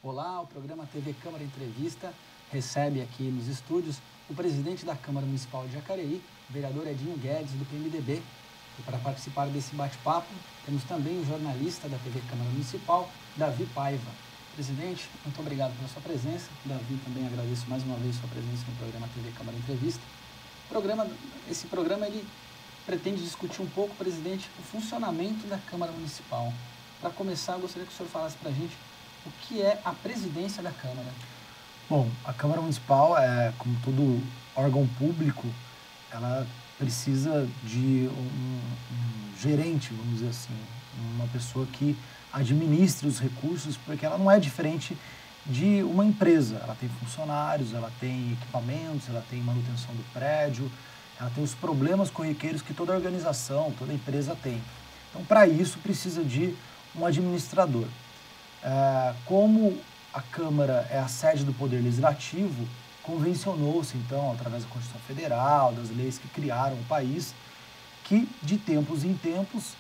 Olá, o programa TV Câmara Entrevista recebe aqui nos estúdios o presidente da Câmara Municipal de Jacareí, o vereador Edinho Guedes, do PMDB. E para participar desse bate-papo, temos também o jornalista da TV Câmara Municipal, Davi Paiva. Presidente, muito obrigado pela sua presença. Davi, também agradeço mais uma vez sua presença no programa TV Câmara Entrevista. Esse programa ele pretende discutir um pouco, presidente, o funcionamento da Câmara Municipal. Para começar, eu gostaria que o senhor falasse para a gente o que é a presidência da Câmara. Bom, a Câmara Municipal, como todo órgão público, ela precisa de um gerente, vamos dizer assim, uma pessoa que administre os recursos, porque ela não é diferente de uma empresa. Ela tem funcionários, ela tem equipamentos, ela tem manutenção do prédio, ela tem os problemas corriqueiros que toda organização, toda empresa tem. Então, para isso, precisa de um administrador. Como a Câmara é a sede do Poder Legislativo, convencionou-se, então, através da Constituição Federal, das leis que criaram o país, que, de tempos em tempos,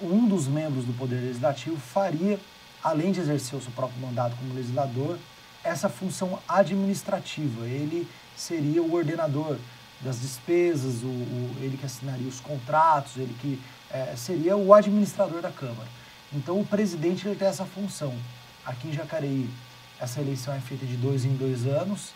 um dos membros do Poder Legislativo faria, além de exercer o seu próprio mandato como legislador, essa função administrativa. Ele seria o ordenador das despesas, ele que assinaria os contratos, ele que seria o administrador da Câmara. Então, o presidente ele tem essa função. Aqui em Jacareí, essa eleição é feita de 2 em 2 anos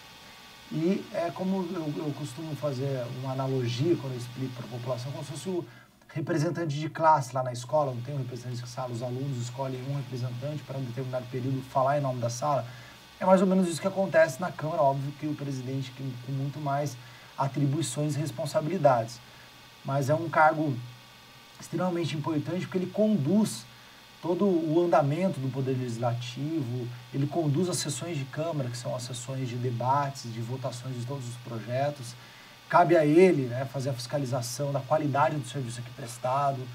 e é como eu costumo fazer uma analogia quando eu explico para a população, como se fosse o representante de classe lá na escola, não tem um representante de sala, os alunos escolhem um representante para um determinado período falar em nome da sala. É mais ou menos isso que acontece na Câmara, óbvio que o presidente com muito mais atribuições e responsabilidades. Mas é um cargo extremamente importante porque ele conduz todo o andamento do Poder Legislativo, ele conduz as sessões de Câmara, que são as sessões de debates, de votações de todos os projetos. Cabe a ele fazer a fiscalização da qualidade do serviço aqui prestado,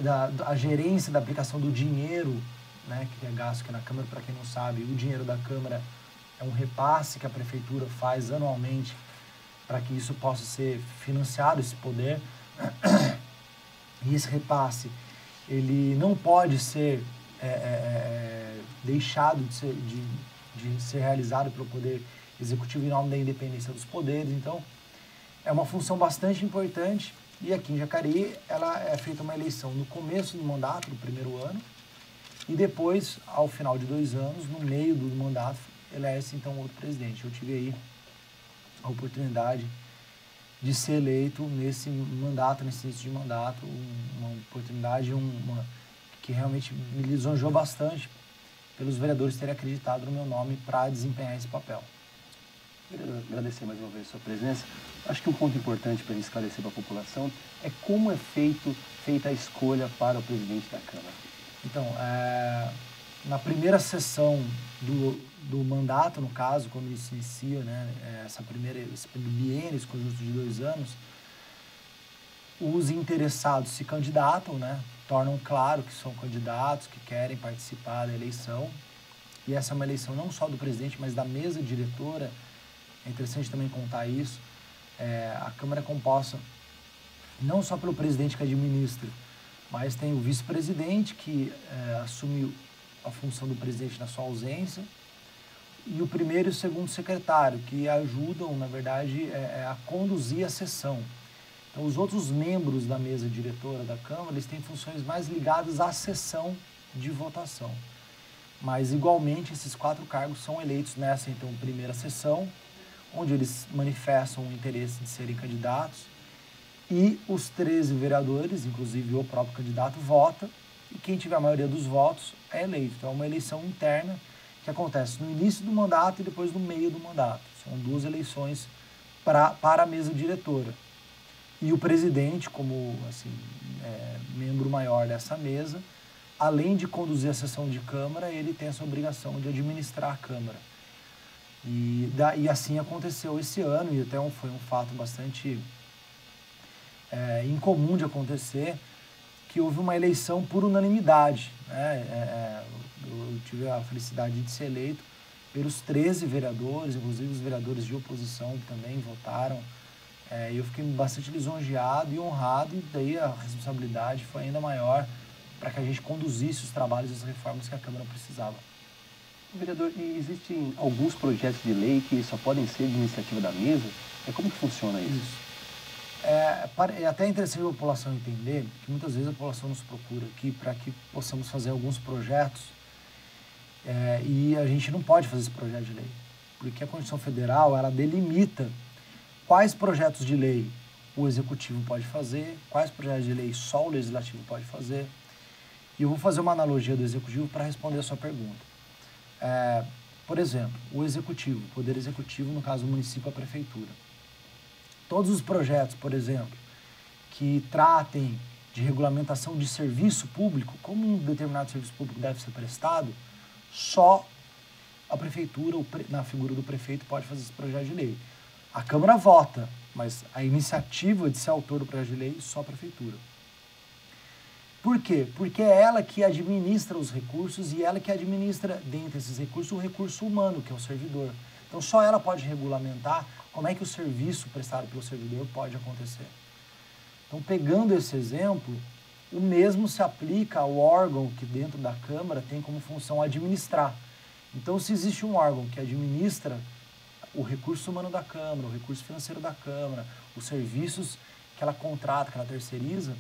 da gerência da aplicação do dinheiro, que é gasto aqui na Câmara. Para quem não sabe, o dinheiro da Câmara é um repasse que a Prefeitura faz anualmente para que isso possa ser financiado, esse poder. E esse repasse, ele não pode ser deixado de ser realizado pelo Poder Executivo em nome da independência dos poderes. Então, é uma função bastante importante. E aqui em Jacareí, ela é feita uma eleição no começo do mandato, no primeiro ano, e depois, ao final de 2 anos, no meio do mandato, elege-se então outro presidente. Eu tive aí a oportunidade de ser eleito nesse mandato, nesse início de mandato, uma oportunidade que realmente me lisonjeou bastante pelos vereadores terem acreditado no meu nome para desempenhar esse papel. Quero agradecer mais uma vez a sua presença. Acho que um ponto importante para esclarecer para a população é como é feita a escolha para o presidente da Câmara. Então, na primeira sessão do mandato, no caso, quando ele se inicia, esse biênio, esse conjunto de 2 anos, os interessados se candidatam, tornam claro que são candidatos, que querem participar da eleição. E essa é uma eleição não só do presidente, mas da mesa diretora. É interessante também contar isso. A Câmara é composta não só pelo presidente que administra, mas tem o vice-presidente que assume a função do presidente na sua ausência, e o primeiro e o segundo secretário, que ajudam, na verdade, a conduzir a sessão. Então, os outros membros da mesa diretora da Câmara, eles têm funções mais ligadas à sessão de votação. Mas, igualmente, esses 4 cargos são eleitos nessa, então, primeira sessão, onde eles manifestam o interesse de serem candidatos, e os 13 vereadores, inclusive o próprio candidato, vota, e quem tiver a maioria dos votos é eleito. Então, é uma eleição interna que acontece no início do mandato e depois no meio do mandato. São 2 eleições para a mesa diretora. E o presidente, como membro maior dessa mesa, além de conduzir a sessão de Câmara, ele tem essa obrigação de administrar a Câmara. E assim aconteceu esse ano, e até foi um fato bastante incomum de acontecer, que houve uma eleição por unanimidade. Eu tive a felicidade de ser eleito pelos 13 vereadores, inclusive os vereadores de oposição que também votaram. Eu fiquei bastante lisonjeado e honrado, e daí a responsabilidade foi ainda maior para que a gente conduzisse os trabalhos e as reformas que a Câmara precisava. Vereador, e existem alguns projetos de lei que só podem ser de iniciativa da mesa? Como que funciona isso? É até interessante a população entender que muitas vezes a população nos procura aqui para que possamos fazer alguns projetos e a gente não pode fazer esse projeto de lei, porque a Constituição Federal ela delimita quais projetos de lei o Executivo pode fazer, quais projetos de lei só o Legislativo pode fazer. E eu vou fazer uma analogia do Executivo para responder a sua pergunta. Por exemplo, o Executivo, o Poder Executivo, no caso o município, a Prefeitura. Todos os projetos, por exemplo, que tratem de regulamentação de serviço público, como um determinado serviço público deve ser prestado, só a Prefeitura, na figura do prefeito, pode fazer esse projeto de lei. A Câmara vota, mas a iniciativa de ser autor do projeto de lei, só a Prefeitura. Por quê? Porque é ela que administra os recursos e ela que administra, dentre esses recursos, o recurso humano, que é o servidor. Então, só ela pode regulamentar como é que o serviço prestado pelo servidor pode acontecer. Então, pegando esse exemplo, o mesmo se aplica ao órgão que dentro da Câmara tem como função administrar. Então, se existe um órgão que administra o recurso humano da Câmara, o recurso financeiro da Câmara, os serviços que ela contrata, que ela terceiriza,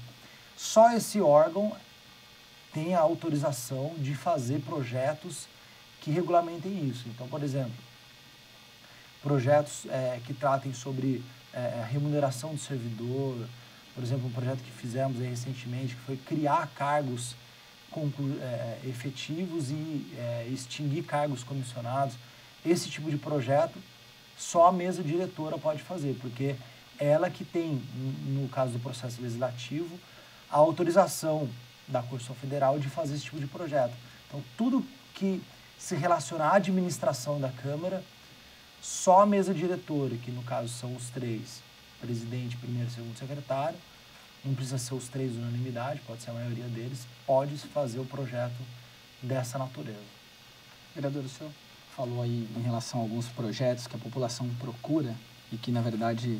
só esse órgão tem a autorização de fazer projetos que regulamentem isso. Então, por exemplo, projetos que tratem sobre a remuneração do servidor, por exemplo, um projeto que fizemos aí recentemente, que foi criar cargos efetivos e extinguir cargos comissionados. Esse tipo de projeto só a mesa diretora pode fazer, porque ela que tem, no caso do processo legislativo, a autorização da Constituição Federal de fazer esse tipo de projeto. Então, tudo que se relaciona à administração da Câmara, só a mesa diretora, que no caso são os três, presidente, primeiro e segundo secretário, não precisa ser os três unanimidade, pode ser a maioria deles, pode fazer o projeto dessa natureza. Vereador, o senhor falou aí em relação a alguns projetos que a população procura e que, na verdade,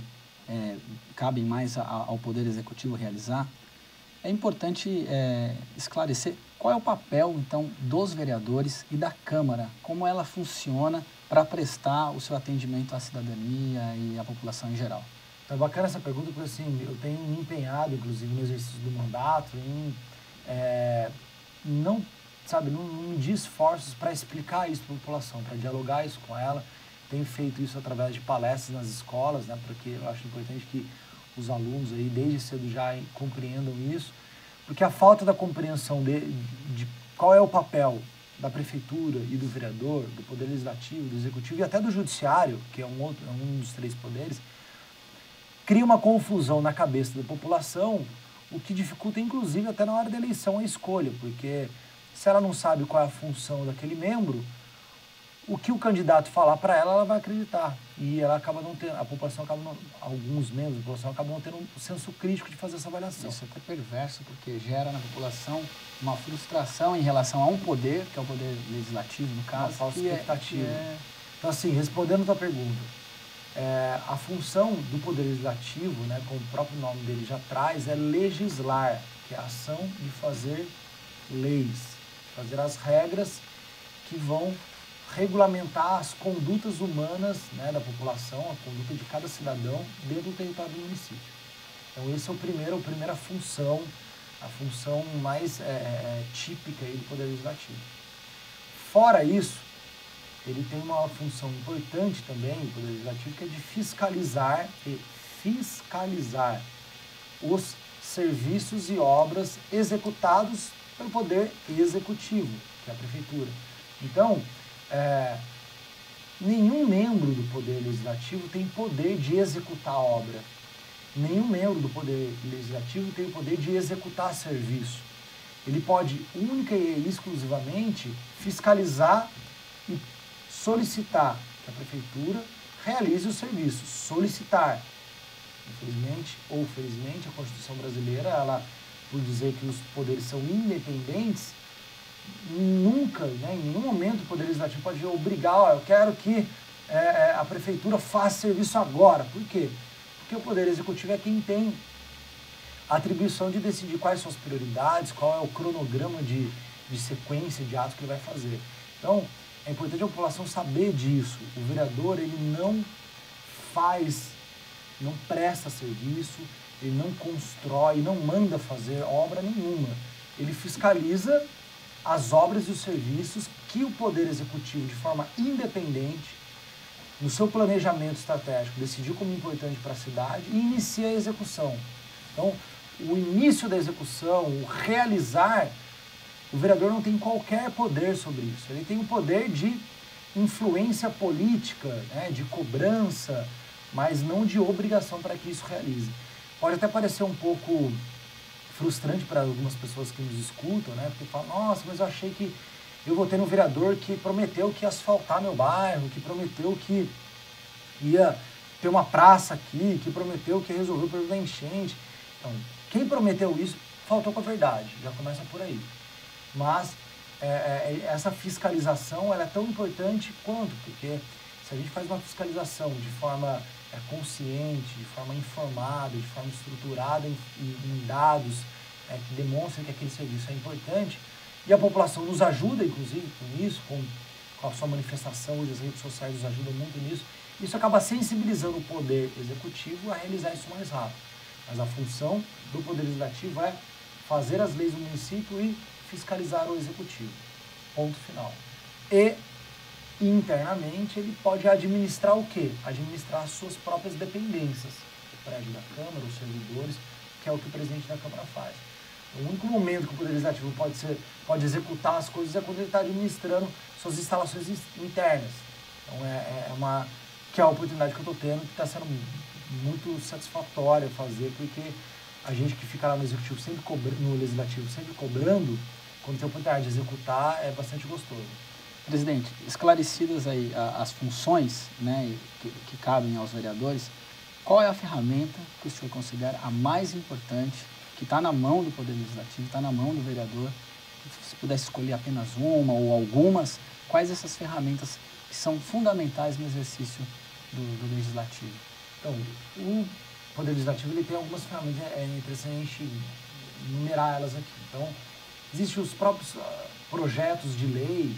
cabem mais ao Poder Executivo realizar. É importante esclarecer qual é o papel, então, dos vereadores e da Câmara, como ela funciona para prestar o seu atendimento à cidadania e à população em geral. É bacana essa pergunta, porque assim, eu tenho me empenhado, inclusive, no exercício do mandato, em não medir esforços para explicar isso para a população, para dialogar isso com ela. Tenho feito isso através de palestras nas escolas, né, porque eu acho importante que os alunos aí desde cedo já compreendam isso, porque a falta da compreensão de qual é o papel da prefeitura e do vereador, do poder legislativo, do executivo e até do judiciário, que é um dos três poderes, cria uma confusão na cabeça da população, o que dificulta inclusive até na hora da eleição a escolha, porque se ela não sabe qual é a função daquele membro, o que o candidato falar para ela, ela vai acreditar. E ela acaba não tendo, a população acaba não, alguns membros da população acabam não tendo um senso crítico de fazer essa avaliação. Isso é até perverso, porque gera na população uma frustração em relação a um poder, que é o poder legislativo, no caso. Uma falsa expectativa. Então, assim, respondendo a tua pergunta, a função do poder legislativo, né, como o próprio nome dele já traz, é legislar, que é a ação de fazer leis, fazer as regras que vão regulamentar as condutas humanas, né, da população, a conduta de cada cidadão dentro do território do município. Então, essa é a primeira função, a função mais típica aí do Poder Legislativo. Fora isso, ele tem uma função importante também, o Poder Legislativo, que é de fiscalizar os serviços e obras executados pelo Poder Executivo, que é a Prefeitura. Então, nenhum membro do Poder Legislativo tem poder de executar a obra. Nenhum membro do Poder Legislativo tem o poder de executar serviço. Ele pode, única e exclusivamente, fiscalizar e solicitar que a Prefeitura realize o serviço. Solicitar. Infelizmente ou felizmente, a Constituição brasileira, ela, por dizer que os poderes são independentes, nunca, né, em nenhum momento o Poder Legislativo pode obrigar, eu quero que a Prefeitura faça serviço agora. Por quê? Porque o Poder Executivo é quem tem a atribuição de decidir quais são as prioridades, qual é o cronograma de sequência de atos que ele vai fazer. Então, é importante a população saber disso. O vereador, ele não presta serviço, ele não constrói, não manda fazer obra nenhuma. Ele fiscaliza as obras e os serviços que o Poder Executivo, de forma independente, no seu planejamento estratégico, decidiu como importante para a cidade e inicia a execução. Então, o início da execução, o realizar, o vereador não tem qualquer poder sobre isso. Ele tem o poder de influência política, né, de cobrança, mas não de obrigação para que isso realize. Pode até parecer um pouco frustrante para algumas pessoas que nos escutam, né, porque falam, nossa, mas eu achei que eu votei no vereador que prometeu que ia asfaltar meu bairro, que prometeu que ia ter uma praça aqui, que prometeu que ia resolver o problema da enchente. Então, quem prometeu isso faltou com a verdade, já começa por aí. Mas essa fiscalização ela é tão importante quanto, porque se a gente faz uma fiscalização de forma consciente, de forma informada, de forma estruturada em dados que demonstram que aquele serviço é importante, e a população nos ajuda, inclusive, com isso, com a sua manifestação, hoje as redes sociais nos ajudam muito nisso, isso acaba sensibilizando o Poder Executivo a realizar isso mais rápido. Mas a função do Poder Legislativo é fazer as leis do município e fiscalizar o Executivo. Ponto final. E, internamente, ele pode administrar o quê? Administrar as suas próprias dependências. O prédio da Câmara, os servidores, que é o que o presidente da Câmara faz. O único momento que o Poder Legislativo pode executar as coisas é quando ele está administrando suas instalações internas. Então, que é a oportunidade que eu estou tendo, que está sendo muito satisfatória fazer, porque a gente que fica lá no Executivo, no Legislativo, sempre cobrando, quando tem a oportunidade de executar, é bastante gostoso. Presidente, esclarecidas aí as funções, né, que cabem aos vereadores, qual é a ferramenta que o senhor considera a mais importante, que está na mão do Poder Legislativo, está na mão do vereador? Se pudesse escolher apenas uma ou algumas, quais essas ferramentas que são fundamentais no exercício do Legislativo? Então, o Poder Legislativo ele tem algumas ferramentas, é interessante a gente numerar elas aqui. Então, existem os próprios projetos de lei,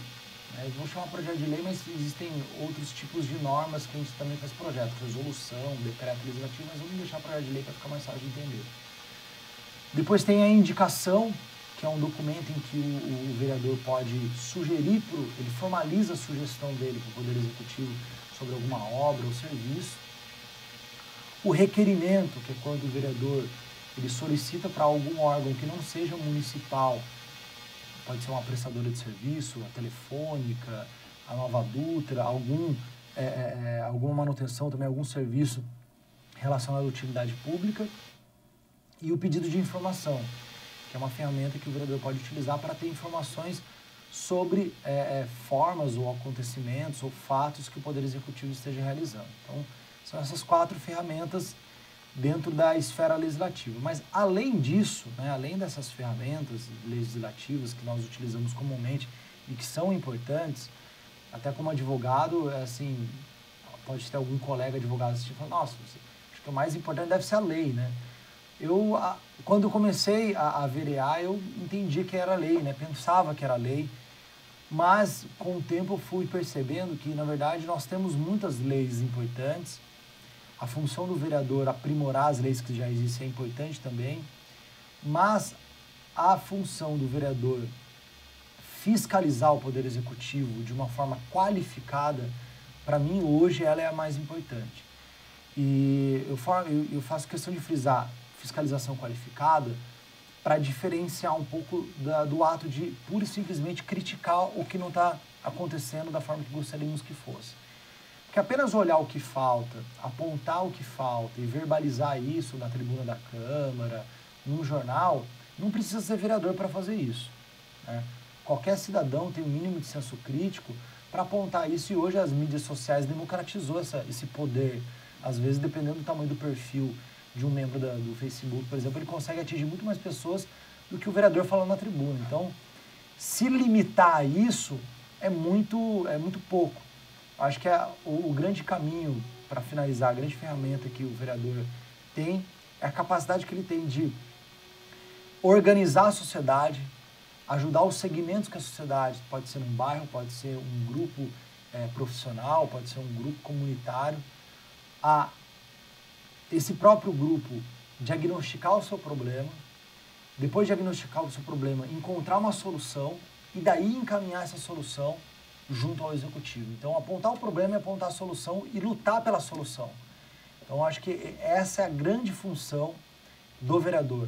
né? Eu vou chamar projeto de lei, mas existem outros tipos de normas que a gente também faz projeto, resolução, decreto legislativo, mas vamos deixar projeto de lei para ficar mais fácil de entender. Depois tem a indicação, que é um documento em que o vereador pode sugerir, ele formaliza a sugestão dele para o Poder Executivo sobre alguma obra ou serviço. O requerimento, que é quando o vereador ele solicita para algum órgão que não seja municipal, pode ser uma prestadora de serviço, a Telefônica, a Nova Dutra, alguma manutenção, também algum serviço relacionado à utilidade pública. E o pedido de informação, que é uma ferramenta que o vereador pode utilizar para ter informações sobre formas ou acontecimentos ou fatos que o Poder Executivo esteja realizando. Então, são essas 4 ferramentas dentro da esfera legislativa. Mas, além disso, né, além dessas ferramentas legislativas que nós utilizamos comumente e que são importantes, até como advogado, assim, pode ter algum colega advogado assistindo e falar, nossa, acho que o mais importante deve ser a lei, né? Quando eu comecei a verear, eu entendi que era lei, né? Pensava que era lei, mas com o tempo eu fui percebendo que, na verdade, nós temos muitas leis importantes. A função do vereador aprimorar as leis que já existem é importante também, mas a função do vereador fiscalizar o Poder Executivo de uma forma qualificada, para mim, hoje, ela é a mais importante. E eu faço questão de frisar fiscalização qualificada para diferenciar um pouco do ato de pura e simplesmente criticar o que não está acontecendo da forma que gostaríamos que fosse. Porque apenas olhar o que falta, apontar o que falta e verbalizar isso na tribuna da Câmara, num jornal, não precisa ser vereador para fazer isso, né? Qualquer cidadão tem um mínimo de senso crítico para apontar isso, e hoje as mídias sociais democratizou esse poder. Às vezes, dependendo do tamanho do perfil de um membro do Facebook, por exemplo, ele consegue atingir muito mais pessoas do que o vereador falando na tribuna. Então, se limitar a isso é muito pouco. Acho que o grande caminho para finalizar, a grande ferramenta que o vereador tem é a capacidade que ele tem de organizar a sociedade, ajudar os segmentos que a sociedade, pode ser um bairro, pode ser um grupo profissional, pode ser um grupo comunitário, a esse próprio grupo diagnosticar o seu problema, depois de diagnosticar o seu problema, encontrar uma solução e daí encaminhar essa solução junto ao executivo. Então, apontar o problema é apontar a solução e lutar pela solução. Então, acho que essa é a grande função do vereador,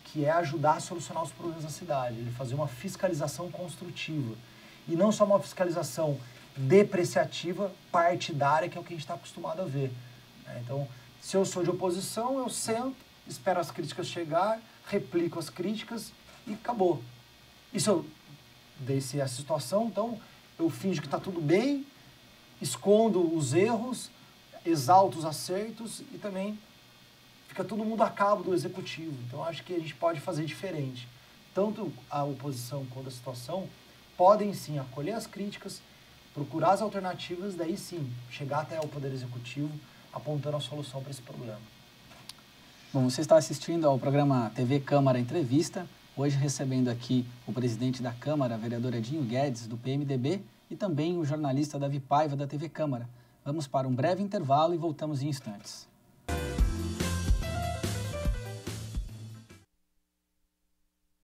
que é ajudar a solucionar os problemas da cidade, ele fazer uma fiscalização construtiva. E não só uma fiscalização depreciativa, partidária, que é o que a gente está acostumado a ver. Então, se eu sou de oposição, eu sento, espero as críticas chegar, replico as críticas e acabou. E se eu desse essa situação, então eu finjo que está tudo bem, escondo os erros, exalto os acertos e também fica todo mundo a cabo do executivo. Então acho que a gente pode fazer diferente. Tanto a oposição quanto a situação podem sim acolher as críticas, procurar as alternativas, daí sim chegar até o Poder Executivo apontando a solução para esse problema. Bom, você está assistindo ao programa TV Câmara Entrevista, hoje recebendo aqui o presidente da Câmara, vereador Edinho Guedes, do PMDB, e também o jornalista Davi Paiva, da TV Câmara. Vamos para um breve intervalo e voltamos em instantes.